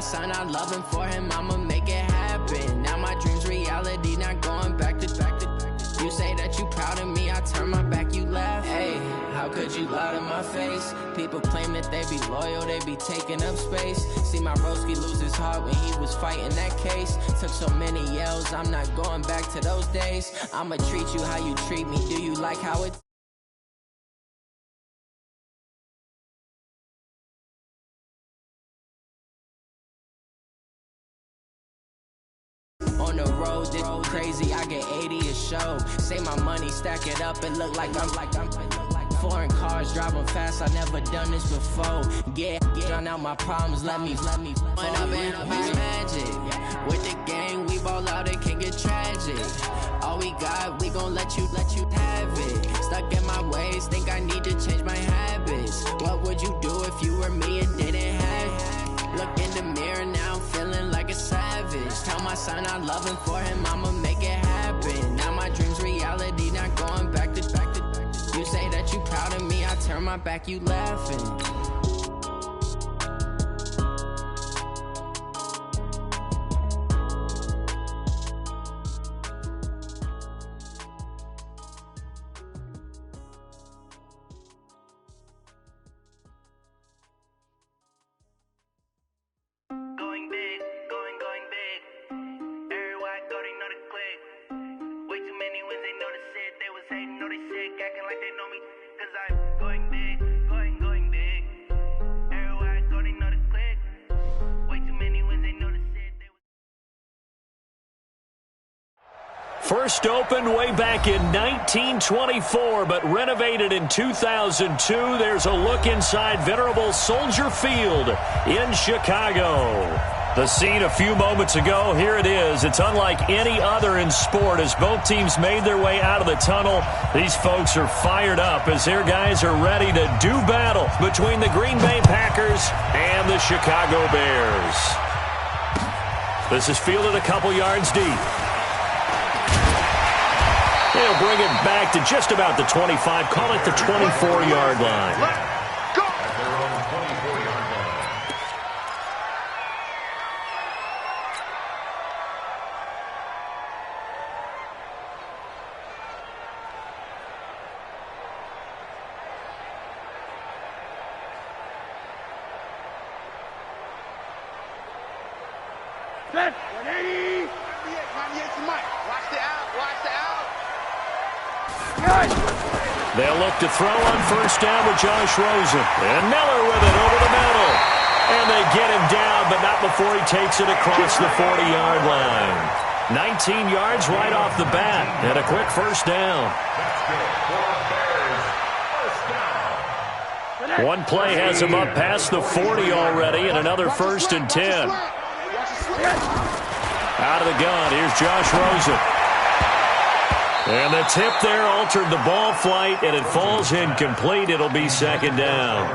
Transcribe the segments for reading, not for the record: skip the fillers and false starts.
son, I love him, for him, I'ma make it happen. Now my dream's reality, not going back to. You say that you proud of me, I turn my back, you laugh. Hey, how could you lie to my face? People claim that they be loyal, they be taking up space. See my broski lose his heart when he was fighting that case. Took so many yells, I'm not going back to those days. I'ma treat you how you treat me, do you like how it? On the road, this crazy, I get 80 a show. Say my money, stack it up, and look like I'm foreign cars, driving fast, I never done this before. Yeah, drown out my problems, let me When up and magic. With the gang, we ball out, it can get tragic. All we got, we gon' let you have it. Stuck in my ways, think I need to change my habits. What would you do if you were me and didn't have it? Look in the mirror now, I'm feeling like a savage. Tell my son I love him, for him, I'ma make it happen. Now my dream's reality, not going back to. You say that you proud of me, I turn my back, you laughing. Going big, going big. Everywhere I go, they know the click. Way too many wins, they notice it. They was hating, know they sick, acting like they know me. Cause I'm going big, going big. Everywhere I go, they know the click. Way too many wins, they notice it. First opened way back in 1924, but renovated in 2002. There's a look inside venerable Soldier Field in Chicago. The scene a few moments ago, here it is. It's unlike any other in sport as both teams made their way out of the tunnel. These folks are fired up as their guys are ready to do battle between the Green Bay Packers and the Chicago Bears. This is fielded a couple yards deep. They'll bring it back to just about the 25, call it the 24-yard line. Set. 180. 98 Mike. Watch the out. Watch the out. They'll look to throw on first down with Josh Rosen. And Miller with it over the middle. And they get him down, but not before he takes it across the 40-yard line. 19 yards right off the bat. And a quick first down. One play has him up past the 40 already, and another 1st and 10. Out of the gun, here's Josh Rosen. And the tip there altered the ball flight, and it falls incomplete. It'll be 2nd down.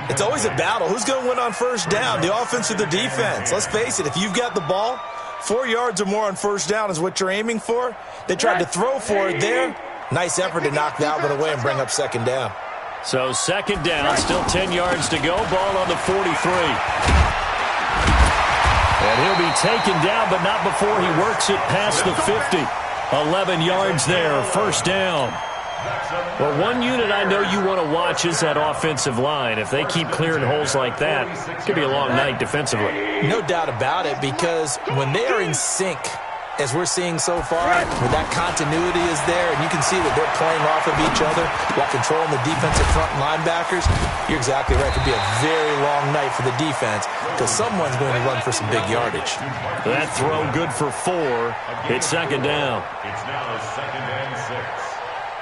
It's always a battle. Who's going to win on first down, the offense or the defense? Let's face it, if you've got the ball, 4 yards or more on first down is what you're aiming for. They tried to throw for it there. Nice effort to knock that one away and bring up 2nd down. So 2nd down, still 10 yards to go. Ball on the 43. And he'll be taken down, but not before he works it past the 50. 11 yards there, 1st down. Well, one unit I know you want to watch is that offensive line. If they keep clearing holes like that, it could be a long night defensively. No doubt about it, because when they are in sync, as we're seeing so far, where that continuity is there, and you can see that they're playing off of each other while controlling the defensive front linebackers, you're exactly right. It could be a very long night for the defense because someone's going to run for some big yardage. That throw good for 4. It's 2nd down. It's now 2nd and 6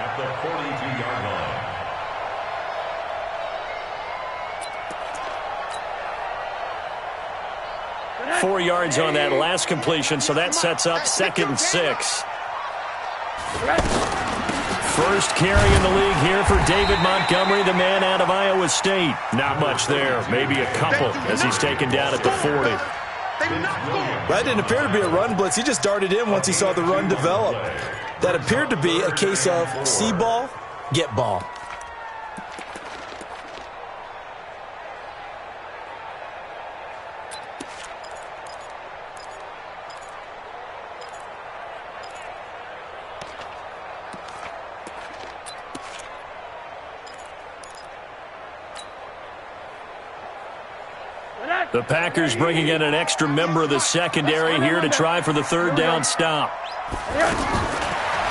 at the 42-yard line. Four yards on that last completion, so that sets up 2nd and 6. First carry in the league here for David Montgomery, the man out of Iowa State. Not much there, maybe a couple as he's taken down at the 40. That didn't appear to be a run blitz. He just darted in once he saw the run develop. That appeared to be a case of see ball, get ball. The Packers bringing in an extra member of the secondary here to try for the third down stop.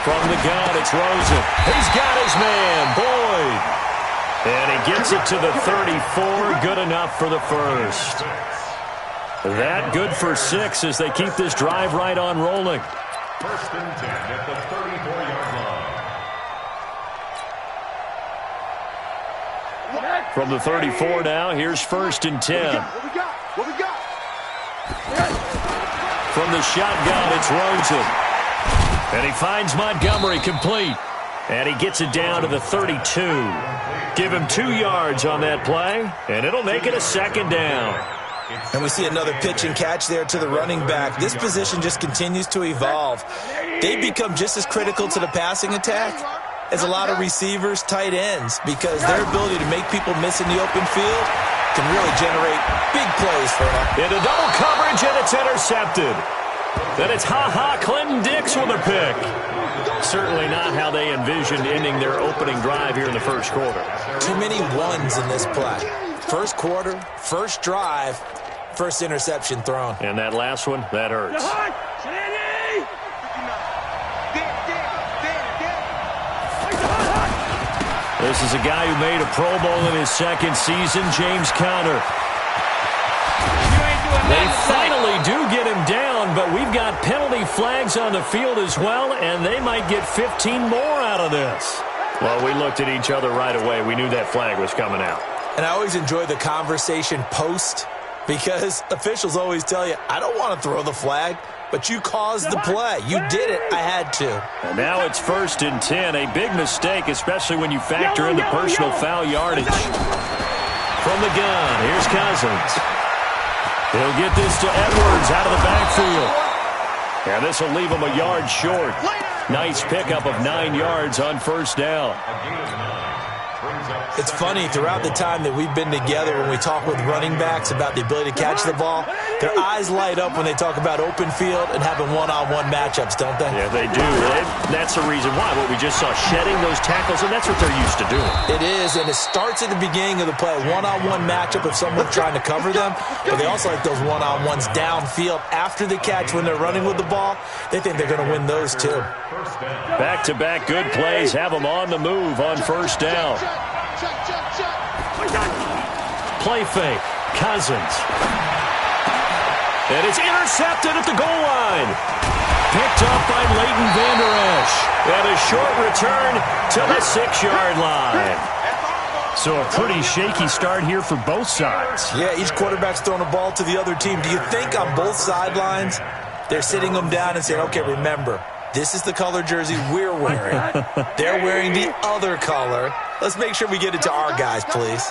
From the gun, it's Rosen. He's got his man, Boyd. And he gets it to the 34. Good enough for the first. That good for 6 as they keep this drive right on rolling. First and 10 at the 34-yard line. From the 34 now, here's first and 10. What we got? From the shotgun, it's Rosen. And he finds Montgomery complete. And he gets it down to the 32. Give him 2 yards on that play, and it'll make it a second down. And we see another pitch and catch there to the running back. This position just continues to evolve. They become just as critical to the passing attack as a lot of receivers, tight ends, because their ability to make people miss in the open field can really generate big plays for them. Into double coverage, and it's intercepted. Then it's Clinton Dix with a pick. Certainly not how they envisioned ending their opening drive here in the first quarter. Too many ones in this play. First quarter, first drive, first interception thrown. And that last one, that hurts. This is a guy who made a Pro Bowl in his second season, James Conner. They finally do get him down, but we've got penalty flags on the field as well, and they might get 15 more out of this. Well, we looked at each other right away. We knew that flag was coming out. And I always enjoy the conversation post, because officials always tell you, I don't want to throw the flag, but you caused the play. You did it. I had to. And now it's first and 10. A big mistake, especially when you factor in the personal foul yardage. From the gun, here's Cousins. He'll get this to Edwards out of the backfield. And this will leave him a yard short. Nice pickup of 9 yards on first down. It's funny, throughout the time that we've been together, when we talk with running backs about the ability to catch the ball, their eyes light up when they talk about open field and having one-on-one matchups, don't they? Yeah, they do. That's the reason why. What we just saw, shedding those tackles, and that's what they're used to doing. It is, and it starts at the beginning of the play, one-on-one matchup of someone trying to cover them, but they also like those one-on-ones downfield after the catch when they're running with the ball. They think they're going to win those too. Back-to-back good plays have them on the move on first down. Play fake. Cousins. And it's intercepted at the goal line. Picked up by Leighton Vander Esch. And a short return to the 6-yard line. So a pretty shaky start here for both sides. Yeah, each quarterback's throwing a ball to the other team. Do you think on both sidelines they're sitting them down and saying, okay, remember, this is the color jersey we're wearing. They're wearing the other color. Let's make sure we get it to our guys, please.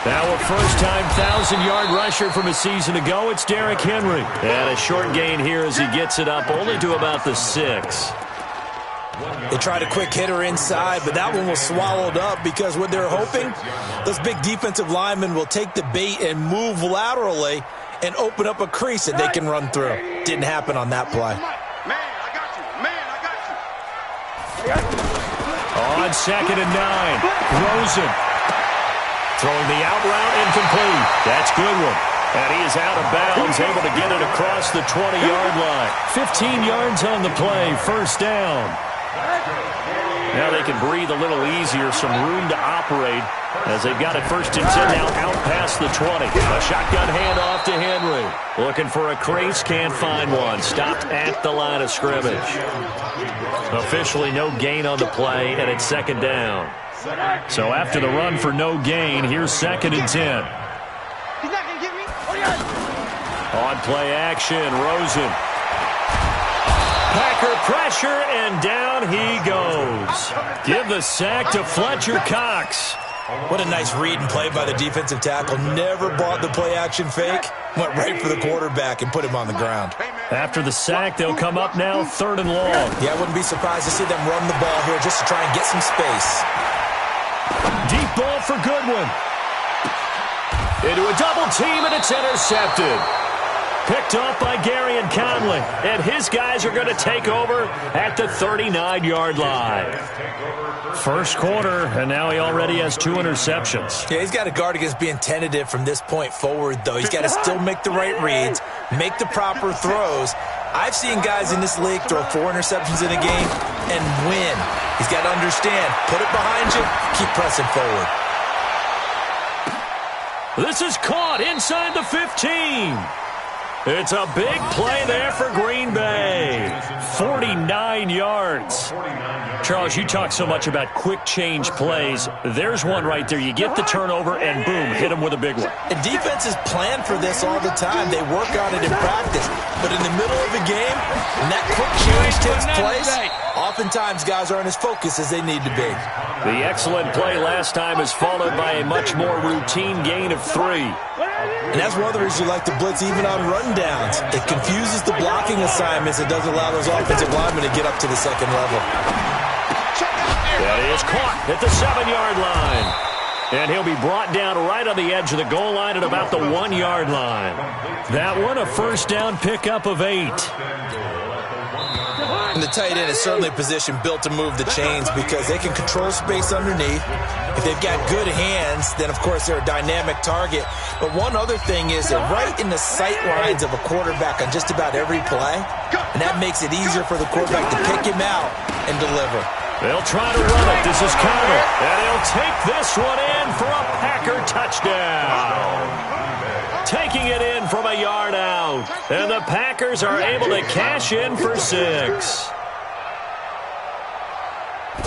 Now a first-time 1,000-yard rusher from a season ago, it's Derrick Henry. And a short gain here as he gets it up only to about the 6. They tried a quick hitter inside, but that one was swallowed up because what they're hoping, those big defensive linemen will take the bait and move laterally and open up a crease that they can run through. Didn't happen on that play. On second and 9, Rosen. Throwing the out route incomplete. That's good one. And he is out of bounds, able to get it across the 20-yard line. 15 yards on the play, first down. Now they can breathe a little easier, some room to operate as they've got it first and 10 now out past the 20. A shotgun handoff to Henry. Looking for a crease, can't find one. Stopped at the line of scrimmage. Officially no gain on the play, and it's second down. So after the run for no gain, here's second and 10. He's not going to get me. On play action, Rosen. Packer pressure, and down he goes. Give the sack to Fletcher Cox. What a nice read and play by the defensive tackle. Never bought the play action fake. Went right for the quarterback and put him on the ground. After the sack, they'll come up now third and long. Yeah, I wouldn't be surprised to see them run the ball here just to try and get some space. Deep ball for Goodwin. Into a double team, and it's intercepted. Picked off by Gary and Conley. And his guys are going to take over at the 39-yard line. First quarter, and now he already has 2 interceptions. Yeah, he's got to guard against being tentative from this point forward, though. He's got to still make the right reads, make the proper throws. I've seen guys in this league throw 4 interceptions in a game and win. He's got to understand, put it behind you, keep pressing forward. This is caught inside the 15. It's a big play there for Green Bay. 49 yards. Charles, you talk so much about quick change plays. There's one right there. You get the turnover, and boom, hit him with a big one. And defenses plan for this all the time. They work on it in practice. But in the middle of the game, when that quick change takes place, oftentimes guys aren't as focused as they need to be. The excellent play last time is followed by a much more routine gain of 3. And that's one of the reasons you like to blitz even on rundowns. It confuses the blocking assignments. It doesn't allow those offensive linemen to get up to the second level. That is caught at the 7-yard line. And he'll be brought down right on the edge of the goal line at about the 1-yard line. That one, a first down pickup of 8. And the tight end is certainly a position built to move the chains because they can control space underneath. If they've got good hands, then, of course, they're a dynamic target. But one other thing is they're right in the sight lines of a quarterback on just about every play. And that makes it easier for the quarterback to pick him out and deliver. They'll try to run it. This is Conner. And he'll take this one in for a Packer touchdown. Taking it in from a yard out. And the Packers are able to cash in for 6.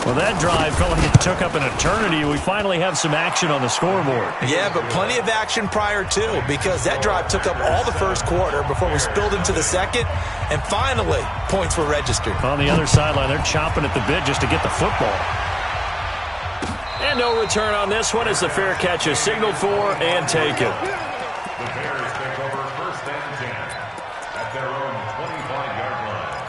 Well, that drive felt like it took up an eternity. We finally have some action on the scoreboard. Yeah, but plenty of action prior to, because that drive took up all the first quarter before we spilled into the second, and finally, points were registered. On the other sideline, they're chomping at the bit just to get the football. And no return on this one as the fair catch is signaled for and taken. The Bears take over first and 10 at their own 25-yard line.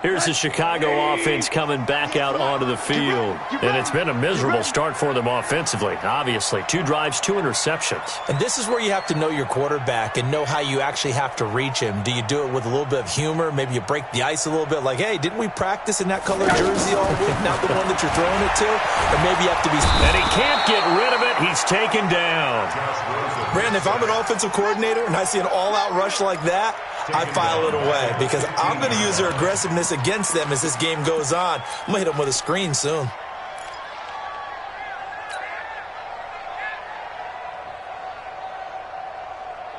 Here's the Chicago offense coming back out onto the field. And it's been a miserable start for them offensively. Obviously, 2 drives, 2 interceptions. And this is where you have to know your quarterback and know how you actually have to reach him. Do you do it with a little bit of humor? Maybe you break the ice a little bit like, hey, didn't we practice in that color jersey all week? Not the one that you're throwing it to? Or maybe you have to be... And he can't get rid of it. He's taken down. Brandon, if I'm an offensive coordinator and I see an all-out rush like that, I file it away because I'm going to use their aggressiveness against them as this game goes on. I'm going to hit them with a screen soon.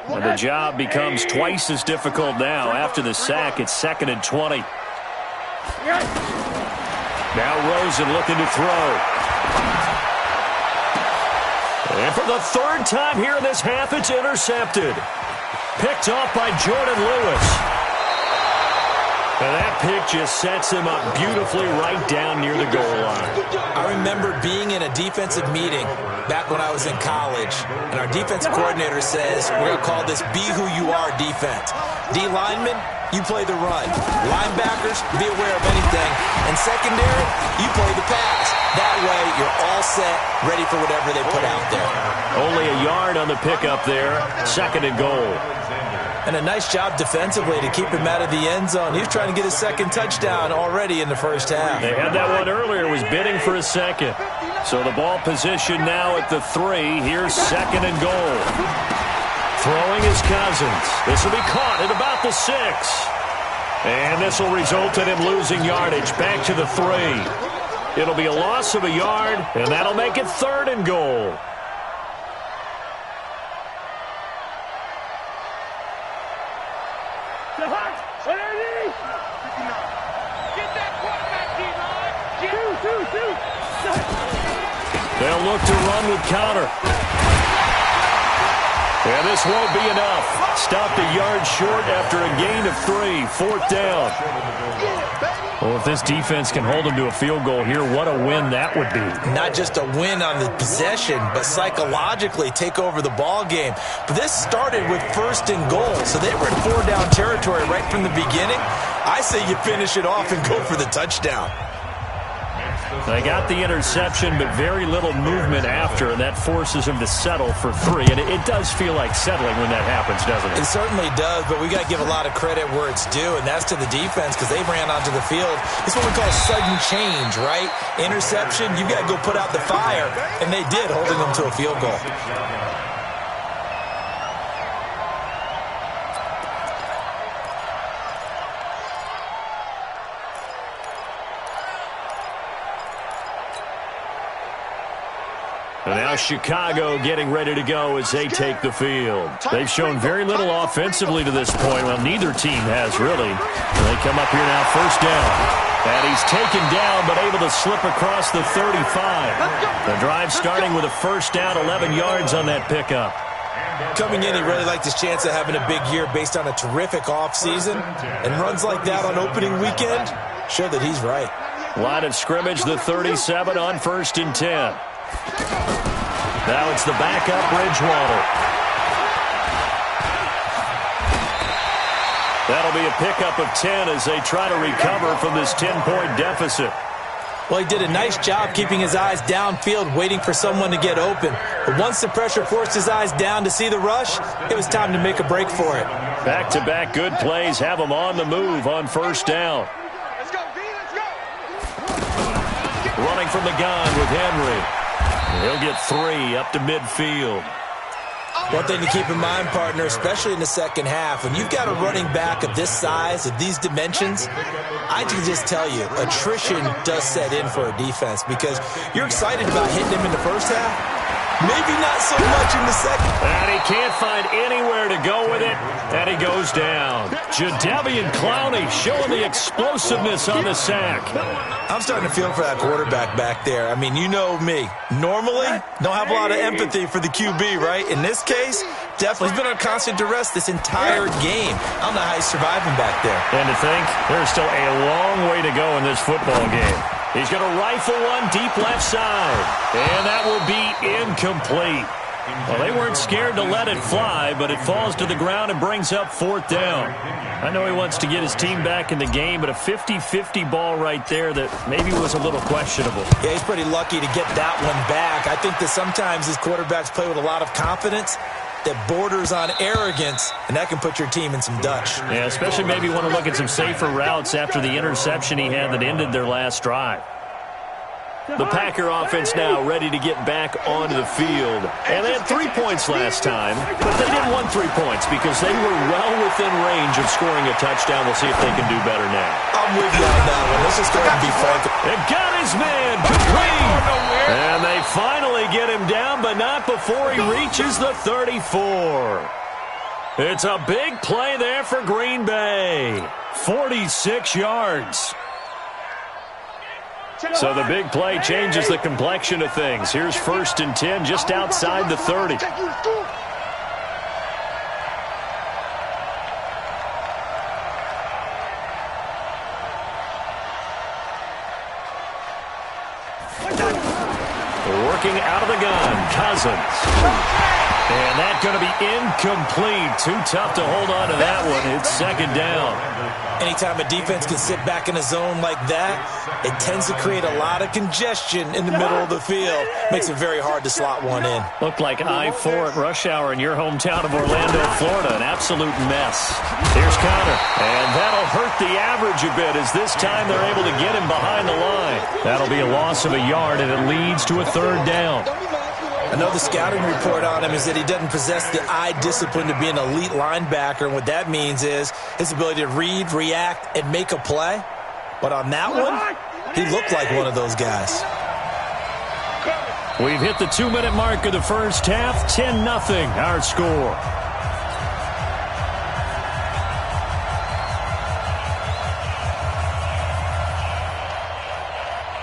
And the job becomes twice as difficult now. After the sack, it's 2nd and 20. Now Rosen looking to throw. And for the 3rd time here in this half, it's intercepted. Picked off by Jordan Lewis. And that pick just sets him up beautifully right down near the goal line. I remember being in a defensive meeting back when I was in college, and our defensive coordinator says, we're going to call this Be Who You Are defense. D linemen, you play the run. Linebackers, be aware of anything. And secondary, you play the pass. That way, you're all set, ready for whatever they put out there. Only a yard on the pickup there. 2nd and goal. And a nice job defensively to keep him out of the end zone. He was trying to get his 2nd touchdown already in the first half. They had that one earlier, was bidding for a 2nd. So the ball position now at the 3. Here's 2nd and goal. Throwing is Cousins. This will be caught at about the 6. And this will result in him losing yardage back to the 3. It'll be a loss of a yard, and that'll make it 3rd and goal. They'll look to run with Conner. And this won't be enough. Stopped a yard short after a gain of 3. 4th down. Well, if this defense can hold them to a field goal here, what a win that would be. Not just a win on the possession, but psychologically take over the ball game. But this started with 1st and goal, so they were in 4-down territory right from the beginning. I say you finish it off and go for the touchdown. They got the interception, but very little movement after, and that forces him to settle for 3. And it does feel like settling when that happens, doesn't it? It certainly does, but we got to give a lot of credit where it's due, and that's to the defense because they ran onto the field. It's what we call sudden change, right? Interception, you got to go put out the fire, and they did, holding them to a field goal. And now Chicago getting ready to go as they take the field. They've shown very little offensively to this point. Well, neither team has really. And they come up here now, 1st down. And he's taken down, but able to slip across the 35. The drive starting with a 1st down, 11 yards on that pickup. Coming in, he really liked his chance of having a big year based on a terrific offseason. And runs like that on opening weekend show that he's right. Line of scrimmage, the 37 on 1st and 10. Now it's the backup, Bridgewater. That'll be a pickup of 10 as they try to recover from this 10-point deficit. Well, he did a nice job keeping his eyes downfield, waiting for someone to get open. But once the pressure forced his eyes down to see the rush, it was time to make a break for it. Back-to-back good plays have him on the move on 1st down. Let's go, B, let's go. Running from the gun with Henry. He'll get 3 up to midfield. One thing to keep in mind, partner, especially in the second half, when you've got a running back of this size, of these dimensions, I can just tell you, attrition does set in for a defense because you're excited about hitting him in the first half. Maybe not so much in the second. And he can't find anywhere to go with it, and he goes down. Jadeveon Clowney showing the explosiveness on the sack. I'm starting to feel for that quarterback back there. I mean, you know me. Normally, don't have a lot of empathy for the QB, right? In this case, definitely. He's been on constant duress this entire game. I don't know how he's surviving back there. And to think, there's still a long way to go in this football game. He's going to rifle one deep left side. And that will be incomplete. Well, they weren't scared to let it fly, but it falls to the ground and brings up 4th down. I know he wants to get his team back in the game, but a 50-50 ball right there that maybe was a little questionable. Yeah, he's pretty lucky to get that one back. I think that sometimes these quarterbacks play with a lot of confidence that borders on arrogance, and that can put your team in some Dutch. Yeah, especially maybe want to look at some safer routes after the interception he had that ended their last drive. The Packer offense now ready to get back onto the field. And they had 3 points last time, but they didn't want 3 points because they were well within range of scoring a touchdown. We'll see if they can do better now. I'm with you on that one. Let's just go ahead and be frank. They've got his man complete. And they finally get him down, but not before he reaches the 34. It's a big play there for Green Bay. 46 yards. So the big play changes the complexion of things. Here's 1st and 10 just outside the 30. Working out of the gun, Cousins. And that's going to be incomplete. Too tough to hold on to that one. It's 2nd down. Anytime a defense can sit back in a zone like that, it tends to create a lot of congestion in the middle of the field. Makes it very hard to slot one in. Looked like I-4 at rush hour in your hometown of Orlando, Florida. An absolute mess. Here's Connor. And that'll hurt the average a bit as this time they're able to get him behind the line. That'll be a loss of a yard, and it leads to a 3rd down. I know the scouting report on him is that he doesn't possess the eye discipline to be an elite linebacker. And what that means is his ability to read, react, and make a play. But on that one, he looked like one of those guys. We've hit the 2-minute mark of the first half. 10-0 our score.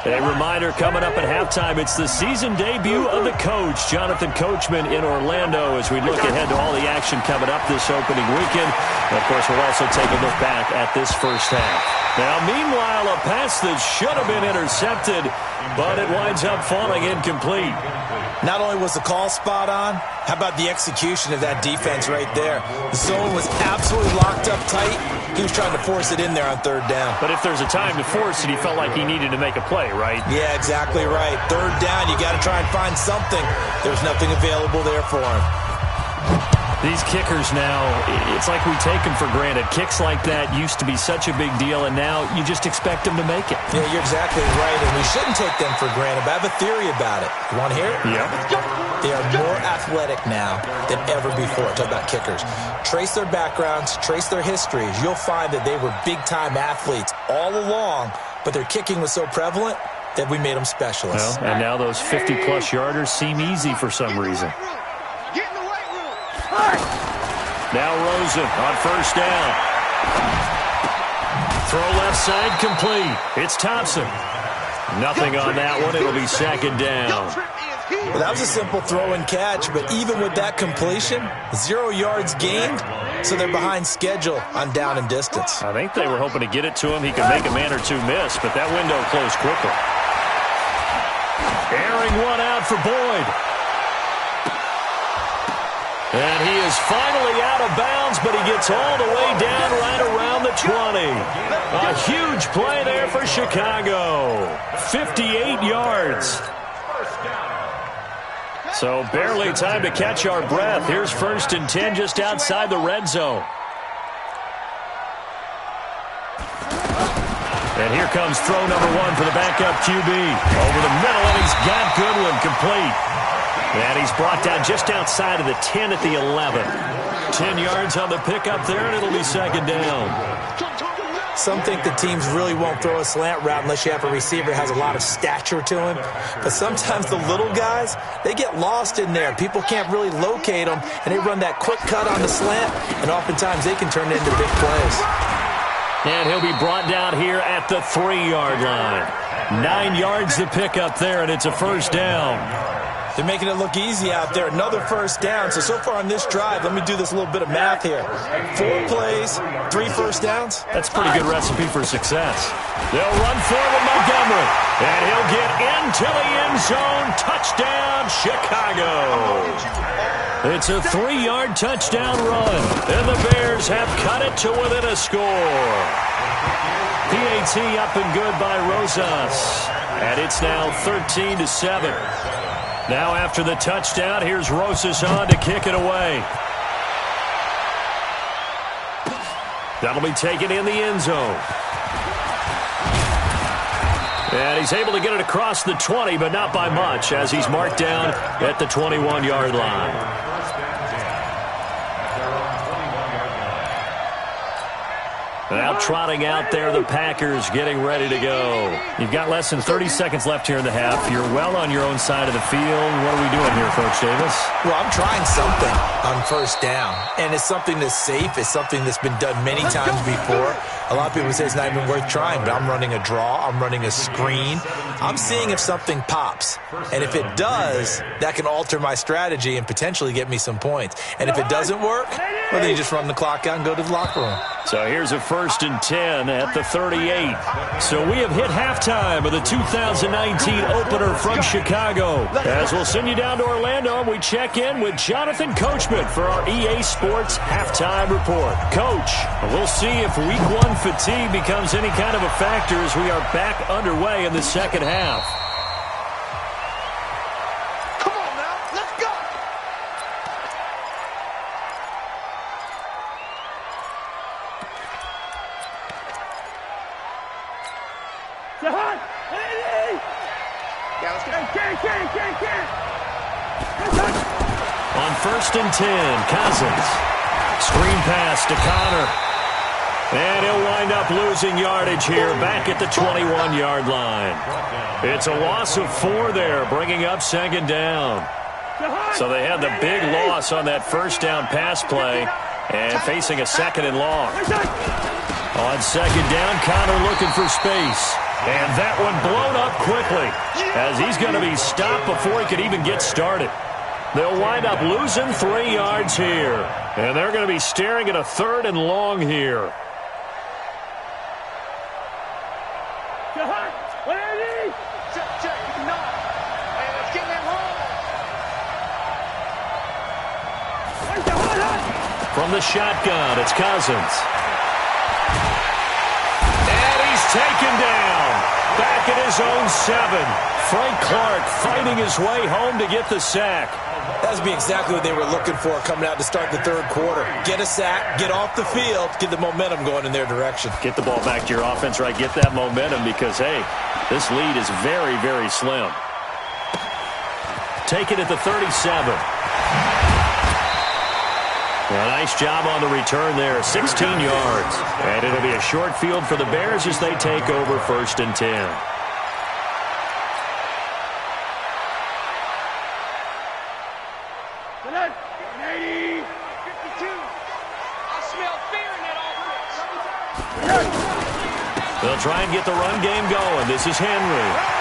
A reminder coming up at halftime, it's the season debut of the coach, Jonathan Coachman in Orlando, as we look ahead to all the action coming up this opening weekend. And of course, we'll also take a look back at this first half. Now, meanwhile, a pass that should have been intercepted, but it winds up falling incomplete. Not only was the call spot on, how about the execution of that defense right there? The zone was absolutely locked up tight. He was trying to force it in there on third down. But if there's a time to force it, he felt like he needed to make a play, right? Yeah, exactly right. Third down, you got to try and find something. There's nothing available there for him. These kickers now, it's like we take them for granted. Kicks like that used to be such a big deal, and now you just expect them to make it. Yeah, you're exactly right, and we shouldn't take them for granted, but I have a theory about it. You want to hear it? Yeah. They are more athletic now than ever before. Talk about kickers. Trace their backgrounds, trace their histories. You'll find that they were big-time athletes all along, but their kicking was so prevalent that we made them specialists. Well, and now those 50-plus yarders seem easy for some reason. Now Rosen on first down. Throw left side complete. It's Thompson. Nothing on that one. It'll be second down. Well, that was a simple throw and catch, but even with that completion, 0 yards gained, so they're behind schedule on down and distance. I think they were hoping to get it to him. He could make a man or two miss, but that window closed quickly. Airing one out for Boyd. And he is finally out of bounds, but he gets all the way down right around the 20. A huge play there for Chicago. 58 yards. So barely time to catch our breath. Here's 1st and 10 just outside the red zone. And here comes throw number 1 for the backup QB. Over the middle, and he's got Goodwin complete. And he's brought down just outside of the 10 at the 11. 10 yards on the pickup there, and it'll be second down. Some think the teams really won't throw a slant route unless you have a receiver who has a lot of stature to him. But sometimes the little guys, they get lost in there. People can't really locate them, and they run that quick cut on the slant, and oftentimes they can turn it into big plays. And he'll be brought down here at the 3-yard line. 9 yards to pick up there, and it's a first down. They're making it look easy out there. Another first down. So far on this drive, let me do this little bit of math here. 4 plays, 3 first downs. That's a pretty good recipe for success. They'll run forward Montgomery. And he'll get into the end zone. Touchdown, Chicago. It's a 3-yard touchdown run. And the Bears have cut it to within a score. PAT up and good by Rosas. And it's now 13-7. Now after the touchdown, here's Rosas on to kick it away. That'll be taken in the end zone. And he's able to get it across the 20, but not by much, as he's marked down at the 21-yard line. Now trotting out there, the Packers getting ready to go. You've got less than 30 seconds left here in the half. You're well on your own side of the field. What are we doing here, Coach Davis? Well, I'm trying something on first down, and it's something that's safe. It's something that's been done many times before. A lot of people say it's not even worth trying, but I'm running a draw. I'm running a screen. I'm seeing if something pops, and if it does, that can alter my strategy and potentially get me some points. And if it doesn't work, well, then you just run the clock out and go to the locker room. So here's a 1st and 10 at the 38. So we have hit halftime of the 2019 opener from Chicago. As we'll send you down to Orlando, and we check in with Jonathan Coachman for our EA Sports halftime report. Coach, we'll see if week 1 fatigue becomes any kind of a factor as we are back underway in the second half. Come on now, let's go. On 1st and 10, Cousins. Screen pass to Connor. And he'll wind up losing yardage here back at the 21-yard line. It's a loss of 4 there, bringing up second down. So they had the big loss on that first down pass play and facing a 2nd and long. On second down, Connor looking for space. And that one blown up quickly as he's going to be stopped before he could even get started. They'll wind up losing 3 yards here. And they're going to be staring at a 3rd and long here. From the shotgun, it's Cousins. And he's taken down. Back at his own 7. Frank Clark fighting his way home to get the sack. That would be exactly what they were looking for coming out to start the 3rd quarter. Get a sack, get off the field, get the momentum going in their direction. Get the ball back to your offense, right? Get that momentum because, hey, this lead is very, very slim. Take it at the 37. A nice job on the return there, 16 yards. And it'll be a short field for the Bears as they take over 1st and 10. They'll try and get the run game going. This is Henry.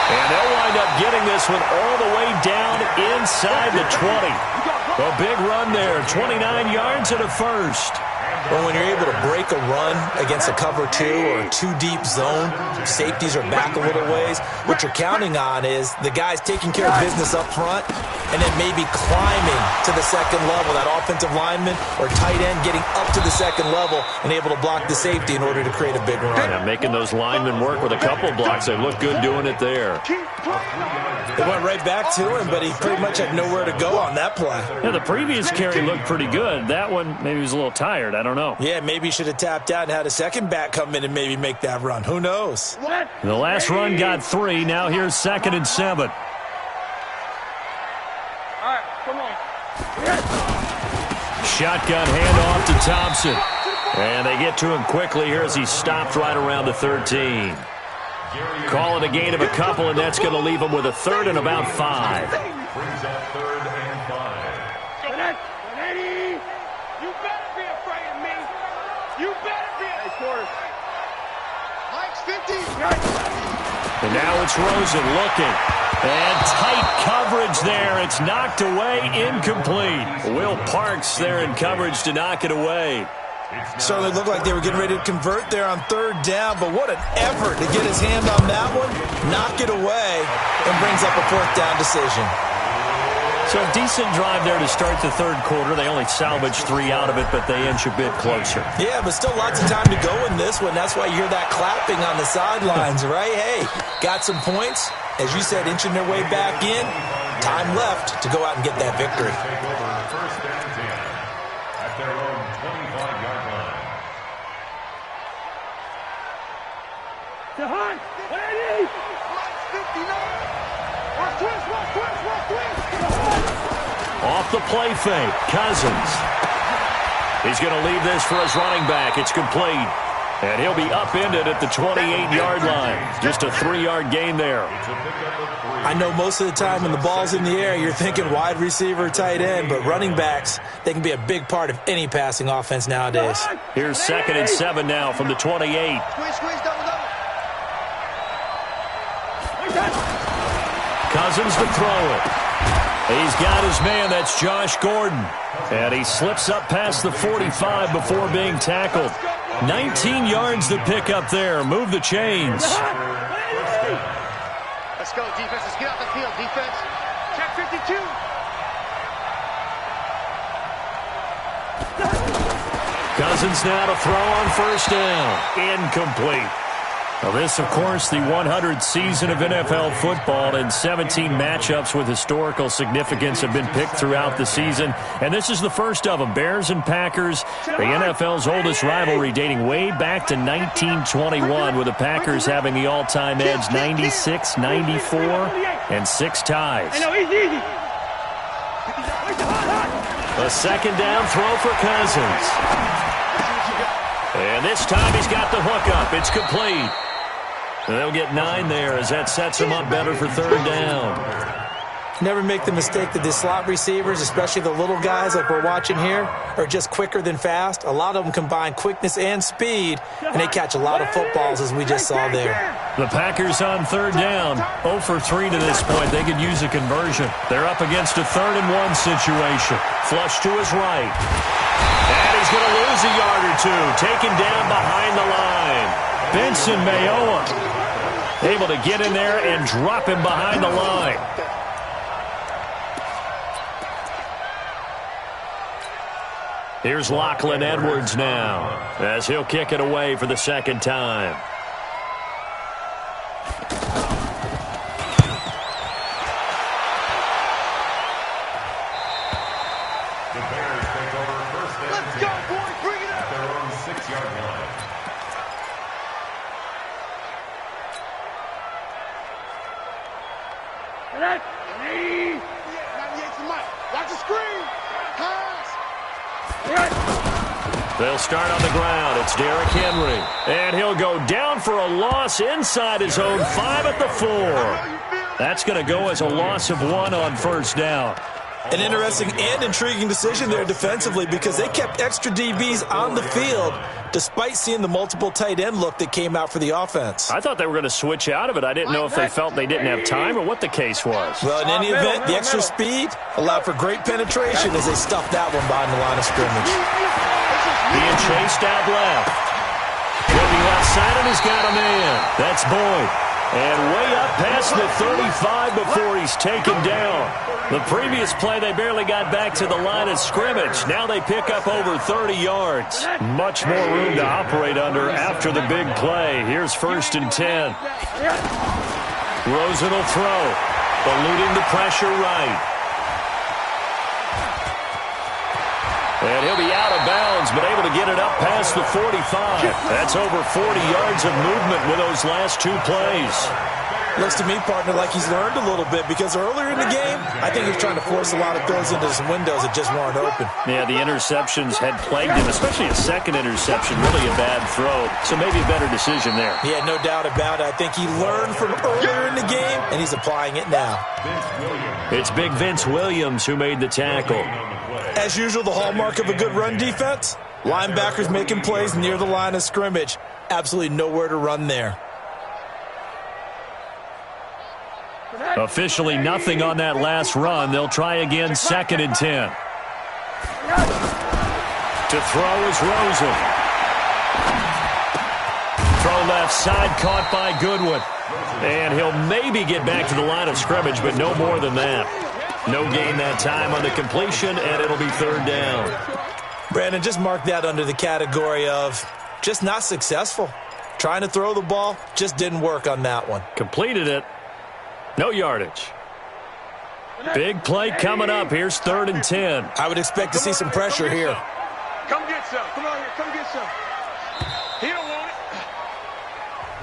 And they'll wind up getting this one all the way down inside the 20. A big run there, 29 yards and a 1st. Well, when you're able to break a run against a cover 2 or a 2-deep zone, safeties are back a little ways. What you're counting on is the guys taking care of business up front and then maybe climbing to the 2nd level, that offensive lineman or tight end getting up to the 2nd level and able to block the safety in order to create a big run. Yeah, making those linemen work with a couple blocks. They look good doing it there. They went right back to him, but he pretty much had nowhere to go on that play. Yeah, the previous carry looked pretty good. That one, maybe he was a little tired. I don't know. Yeah, maybe he should have tapped out and had a second back come in and maybe make that run. Who knows? The last run got 3. Now here's 2nd and 7. All right, come on. Shotgun handoff to Thompson. And they get to him quickly here as he's stopped right around the 13. Call it a gain of a couple, and that's going to leave him with a 3rd and about 5. Brings up 3rd and 5. You better be afraid of me. You better be. Hey, quarters. Mike's 50. And now it's Rosen looking. And tight coverage there. It's knocked away, incomplete. Will Parks there in coverage to knock it away. Certainly looked like they were getting ready to convert there on 3rd down, but what an effort to get his hand on that one, knock it away, and brings up a 4th down decision. So a decent drive there to start the 3rd quarter. They only salvaged 3 out of it, but they inch a bit closer. Yeah, but still lots of time to go in this one. That's why you hear that clapping on the sidelines, right? Hey, got some points. As you said, inching their way back in. Time left to go out and get that victory. Take over 1st and 10 at their own 25-yard line. Jahan, 180. 59. Watch twist. Off the play fake, Cousins. He's going to leave this for his running back. It's complete. And he'll be upended at the 28-yard line. Just a 3-yard gain there. I know most of the time when the ball's in the air, you're thinking wide receiver, tight end, but running backs, they can be a big part of any passing offense nowadays. Here's 2nd and 7 now from the 28. Squeeze, double. Cousins to throw it. He's got his man. That's Josh Gordon. And he slips up past the 45 before being tackled. 19 yards to pick up there. Move the chains. Let's go, defense. Let's get off the field, defense. Check 52. Cousins now to throw on 1st down. Incomplete. Well, this, of course, the 100th season of NFL football, and 17 matchups with historical significance have been picked throughout the season. And this is the first of them, Bears and Packers, the NFL's oldest rivalry dating way back to 1921, with the Packers having the all-time edge 96, 94, and 6 ties. A 2nd down throw for Cousins. And this time he's got the hook up. It's complete. They'll get 9 there as that sets them up better for 3rd down. Never make the mistake that the slot receivers, especially the little guys like we're watching here, are just quicker than fast. A lot of them combine quickness and speed, and they catch a lot of footballs, as we just saw there. The Packers on third down. 0 for 3 to this point. They could use a conversion. They're up against a 3rd-and-1 situation. Flush to his right. And he's going to lose a yard or two. Taken down behind the line. Benson Mayowa able to get in there and drop him behind the line. Here's Lachlan Edwards now as he'll kick it away for the 2nd time. The Bears take over 1st and 10. Let's go, boys. Bring it up. At their own 6-yard line. Watch the screen. Pass. They'll start on the ground. It's Derrick Henry. And he'll go down for a loss inside his own 5 at the 4. That's going to go as a loss of 1 on 1st down. An interesting and intriguing decision there defensively because they kept extra DBs on the field despite seeing the multiple tight end look that came out for the offense. I thought they were going to switch out of it. I didn't know if they felt they didn't have time or what the case was. Well, in any event, the extra speed allowed for great penetration as they stuffed that one behind the line of scrimmage. Being chased out left. Looking left side, and he's got a man. That's Boyd. And way up past the 35 before he's taken down. The previous play, they barely got back to the line of scrimmage. Now they pick up over 30 yards. Much more room to operate under after the big play. Here's 1st and 10. Rosen will throw. Eluding the pressure right. And he'll be out of bounds, but able to get it up past the 45. That's over 40 yards of movement with those last 2 plays. Looks to me, partner, like he's learned a little bit because earlier in the game, I think he was trying to force a lot of throws into some windows that just weren't open. Yeah, the interceptions had plagued him, especially a second interception, really a bad throw. So maybe a better decision there. Yeah, no doubt about it. I think he learned from earlier in the game, and he's applying it now. It's big Vince Williams who made the tackle. As usual, the hallmark of a good run defense, linebackers making plays near the line of scrimmage. Absolutely nowhere to run there. Officially nothing on that last run. They'll try again 2nd and 10. To throw is Rosen. Throw left side, caught by Goodwin. And he'll maybe get back to the line of scrimmage, but no more than that. No gain that time on the completion, and it'll be 3rd down. Brandon, just mark that under the category of just not successful. Trying to throw the ball, just didn't work on that one. Completed it. No yardage. Big play coming up. Here's 3rd and 10. I would expect to see some pressure here. Come get some. Come on here. Come get some. He don't want it.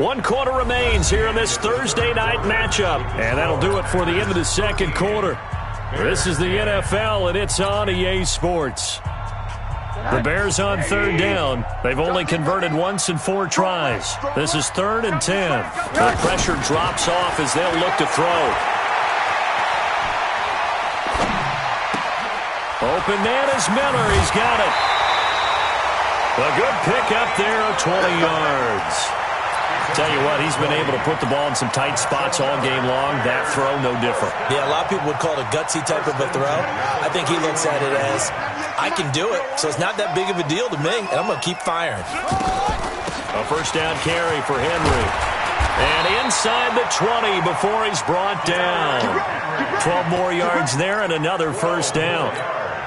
1 quarter remains here in this Thursday night matchup. And that'll do it for the end of the 2nd quarter. This is the NFL, and it's on EA Sports. The Bears on 3rd down. They've only converted once in 4 tries. This is 3rd and 10. The pressure drops off as they'll look to throw. Open man is Miller. He's got it. A good pick up there of 20 yards. Tell you what, he's been able to put the ball in some tight spots all game long. That throw, no different. Yeah, a lot of people would call it a gutsy type of a throw. I think he looks at it as, I can do it, so it's not that big of a deal to me, and I'm going to keep firing. A 1st down carry for Henry. And inside the 20 before he's brought down. 12 more yards there and another 1st down.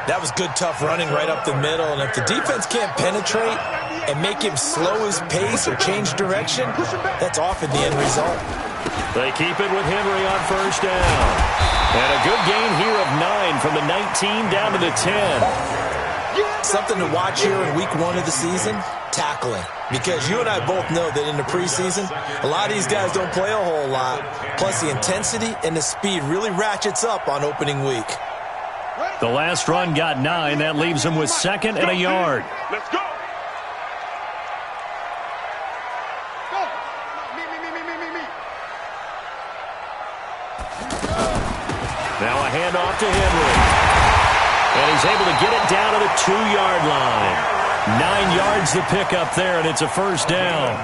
That was good, tough running right up the middle, and if the defense can't penetrate and make him slow his pace or change direction, that's often the end result. They keep it with Henry on 1st down. And a good gain here of 9 from the 19 down to the 10. Something to watch here in week 1 of the season, tackling. Because you and I both know that in the preseason, a lot of these guys don't play a whole lot. Plus the intensity and the speed really ratchets up on opening week. The last run got 9. That leaves him with 2nd and a yard. Let's go. Now a handoff to Henry. And he's able to get it down to the 2-yard line. 9 yards to pick up there, and it's a first down.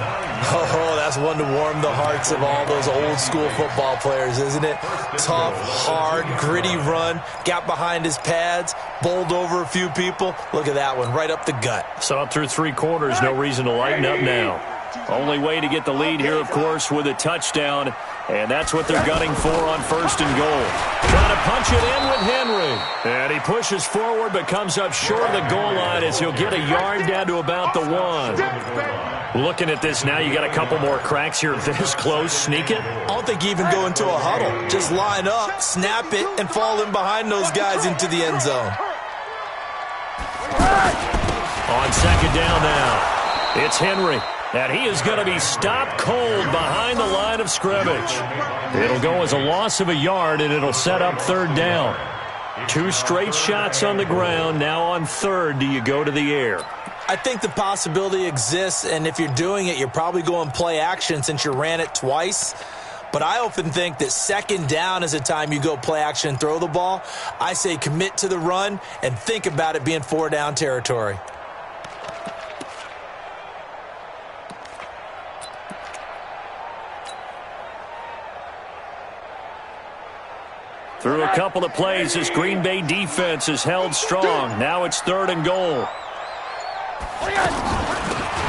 Oh, that's one to warm the hearts of all those old-school football players, isn't it? Tough, hard, gritty run, got behind his pads, bowled over a few people. Look at that one, right up the gut. Saw it through 3 quarters, no reason to lighten up now. Only way to get the lead here, of course, with a touchdown, and that's what they're gunning for on 1st and goal. Trying to punch it in with Henry. And he pushes forward but comes up short of the goal line as he'll get a yard down to about the 1. Looking at this now, you got a couple more cracks here this close. Sneak it? I don't think you even go into a huddle. Just line up, snap it, and fall in behind those guys into the end zone. On 2nd down now, it's Henry. And he is going to be stopped cold behind the line of scrimmage. It'll go as a loss of a yard, and it'll set up 3rd down. 2 straight shots on the ground. Now on 3rd, do you go to the air? I think the possibility exists, and if you're doing it, you're probably going play action since you ran it twice. But I often think that 2nd down is a time you go play action and throw the ball. I say commit to the run and think about it being 4-down territory. Through a couple of plays, this Green Bay defense is held strong. Now it's 3rd and goal.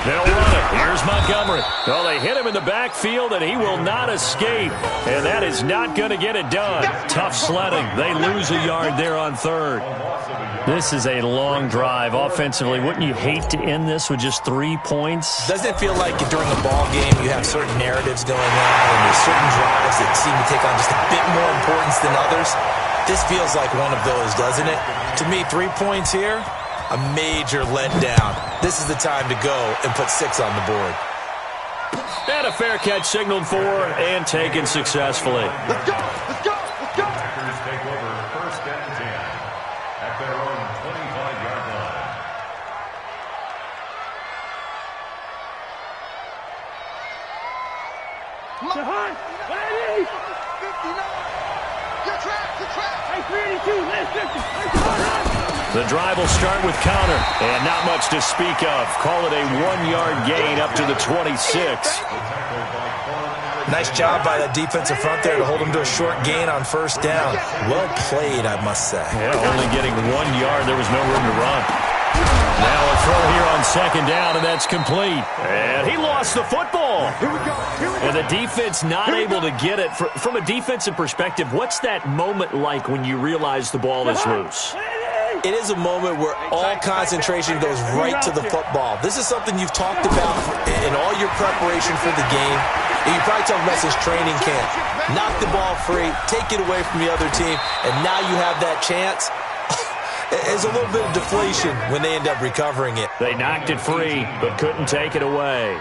They'll run it. Here's Montgomery. Well, they hit him in the backfield, and he will not escape. And that is not going to get it done. Tough sledding. They lose a yard there on 3rd. This is a long drive offensively. Wouldn't you hate to end this with just 3 points? Doesn't it feel like during a ball game you have certain narratives going on and there's certain drives that seem to take on just a bit more importance than others? This feels like one of those, doesn't it? To me, 3 points here, a major letdown. This is the time to go and put 6 on the board. And a fair catch signaled for and taken successfully. Let's go! Let's go! Let's go! Packers take over 1st and 10 at their own 25-yard line. Jahan, 59! You're trapped! You're trapped! Hey, 382, last 50! The drive will start with Connor, and not much to speak of. Call it a 1-yard gain up to the 26. Nice job by that defensive front there to hold him to a short gain on 1st down. Well played, I must say. Yeah, only getting 1 yard. There was no room to run. Now a throw here on 2nd down, and that's complete. And he lost the football. Here we go. Here we go. And the defense not able to get it. From a defensive perspective, what's that moment like when you realize the ball is loose? It is a moment where all concentration goes right to the football. This is something you've talked about in all your preparation for the game. And you probably talked about since training camp. Knock the ball free, take it away from the other team, and now you have that chance. There's a little bit of deflation when they end up recovering it. They knocked it free, but couldn't take it away.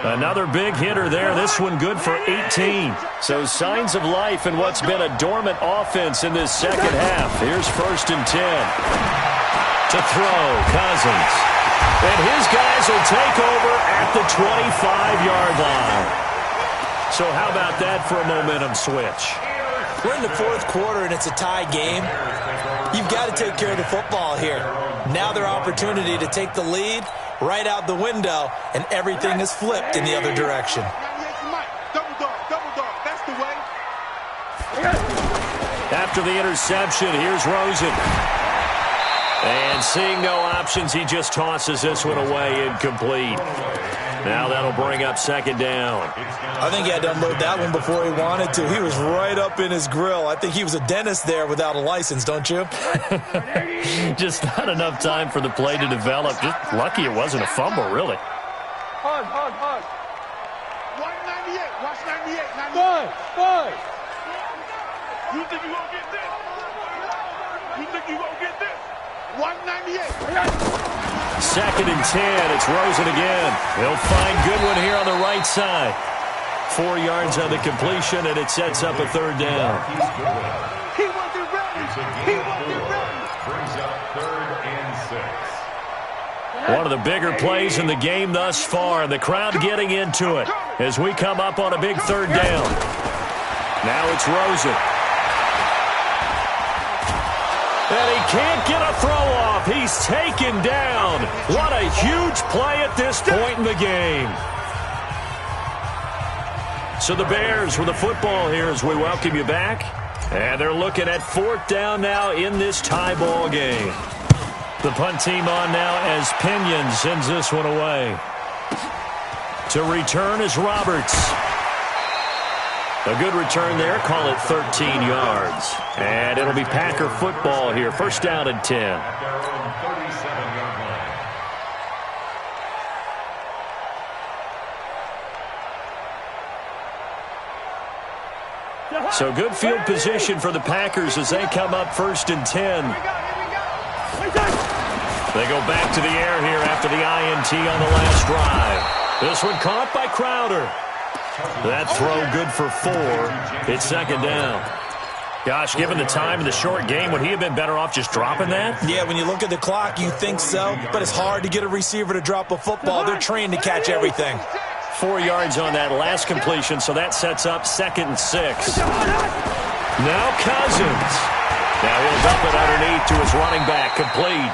Another big hitter there, this one good for 18. So signs of life in what's been a dormant offense in this 2nd half. Here's 1st and 10. To throw, Cousins. And his guys will take over at the 25-yard line. So how about that for a momentum switch? We're in the 4th quarter, and it's a tie game. You've got to take care of the football here. Now their opportunity to take the lead right out the window, and everything is flipped in the other direction. Double dog, that's the way. After the interception, here's Rosen. And seeing no options, he just tosses this one away, incomplete. Now that'll bring up 2nd down. I think he had to unload that one before he wanted to. He was right up in his grill. I think he was a dentist there without a license, don't you? Just not enough time for the play to develop. Just lucky it wasn't a fumble, really. Hug. 198. Watch 98. 5. You think you gonna get this? You think you gonna get this? 198. 2nd and 10. It's Rosen again. He'll find Goodwin here on the right side. 4 yards on the completion, and it sets up a 3rd down. He wasn't ready. Brings up 3rd and 6. One of the bigger plays in the game thus far, and the crowd getting into it as we come up on a big 3rd down. Now it's Rosen. And he can't get a throw off. He's taken down. What a huge play at this point in the game. So the Bears with the football here as we welcome you back. And they're looking at 4th down now in this tie ball game. The punt team on now as Pinion sends this one away. To return is Roberts. A good return there. Call it 13 yards. And it'll be Packer football here. 1st down and 10. At their own 37-yard line. So good field position for the Packers as they come up 1st and 10. They go back to the air here after the INT on the last drive. This one caught by Crowder. That throw good for 4. It's 2nd down. Gosh, given the time in the short game, would he have been better off just dropping that? Yeah, when you look at the clock, you think so. But it's hard to get a receiver to drop a football. They're trained to catch everything. 4 yards on that last completion, so that sets up 2nd and 6. Now Cousins. Now he'll dump it underneath to his running back, complete.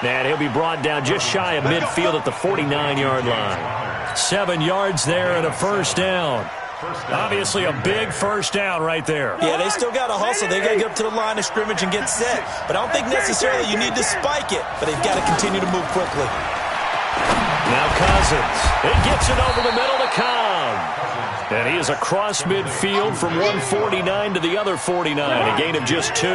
And he'll be brought down just shy of midfield at the 49-yard line. 7 yards there and a 1st down. Obviously a big 1st down right there. Yeah, they still got to hustle. They got to get up to the line of scrimmage and get set. But I don't think necessarily you need to spike it. But they've got to continue to move quickly. Now Cousins. He gets it over the middle to Cobb. And he is across midfield from 149 to the other 49. A gain of just 2.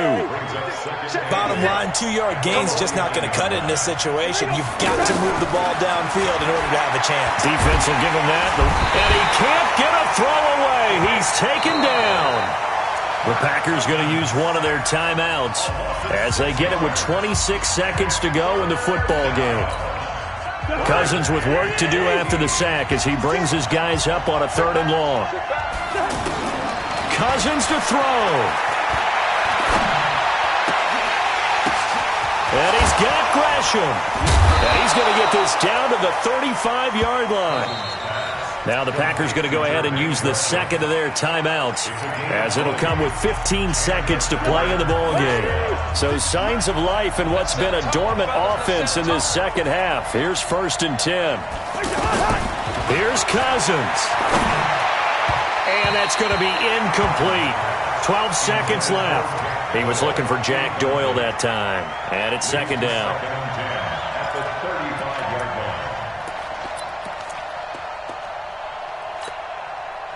Bottom line, 2-yard gain's just not going to cut it in this situation. You've got to move the ball downfield in order to have a chance. Defense will give him that. And he can't get a throw away. He's taken down. The Packers going to use one of their timeouts as they get it with 26 seconds to go in the football game. Cousins with work to do after the sack as he brings his guys up on a 3rd and long. Cousins to throw. And he's got Gresham. And he's going to get this down to the 35-yard line. Now the Packers going to go ahead and use the 2nd of their timeouts as it'll come with 15 seconds to play in the ball game. So signs of life in what's been a dormant offense in this 2nd half. Here's 1st and 10. Here's Cousins. And that's going to be incomplete. 12 seconds left. He was looking for Jack Doyle that time. And it's 2nd down.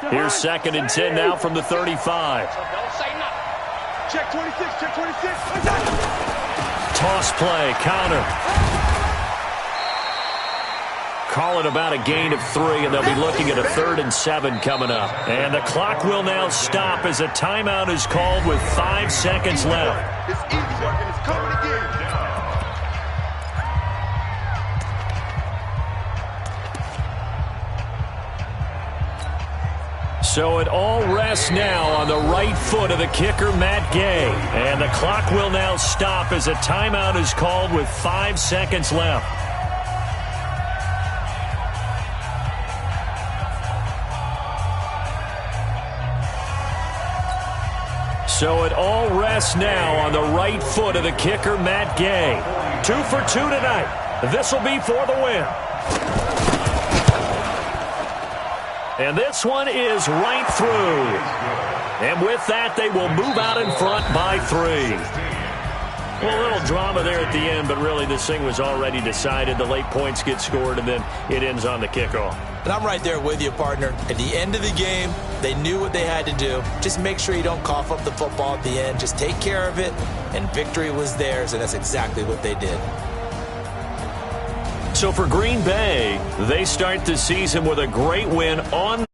Here's 2nd and 10 now from the 35. Check 26, check 26. Toss play, counter. Call it about a gain of 3, and they'll be looking at a 3rd and 7 coming up. And the clock will now stop as a timeout is called with 5 seconds left. It's easy work and it's coming again. So it all rests now on the right foot of the kicker, Matt Gay. And the clock will now stop as a timeout is called with 5 seconds left. So it all rests now on the right foot of the kicker, Matt Gay. 2 for 2 tonight. This will be for the win. And this one is right through. And with that, they will move out in front by 3. Well, a little drama there at the end, but really this thing was already decided. The late points get scored, and then it ends on the kickoff. And I'm right there with you, partner. At the end of the game, they knew what they had to do. Just make sure you don't cough up the football at the end. Just take care of it, and victory was theirs, and that's exactly what they did. So for Green Bay, they start the season with a great win on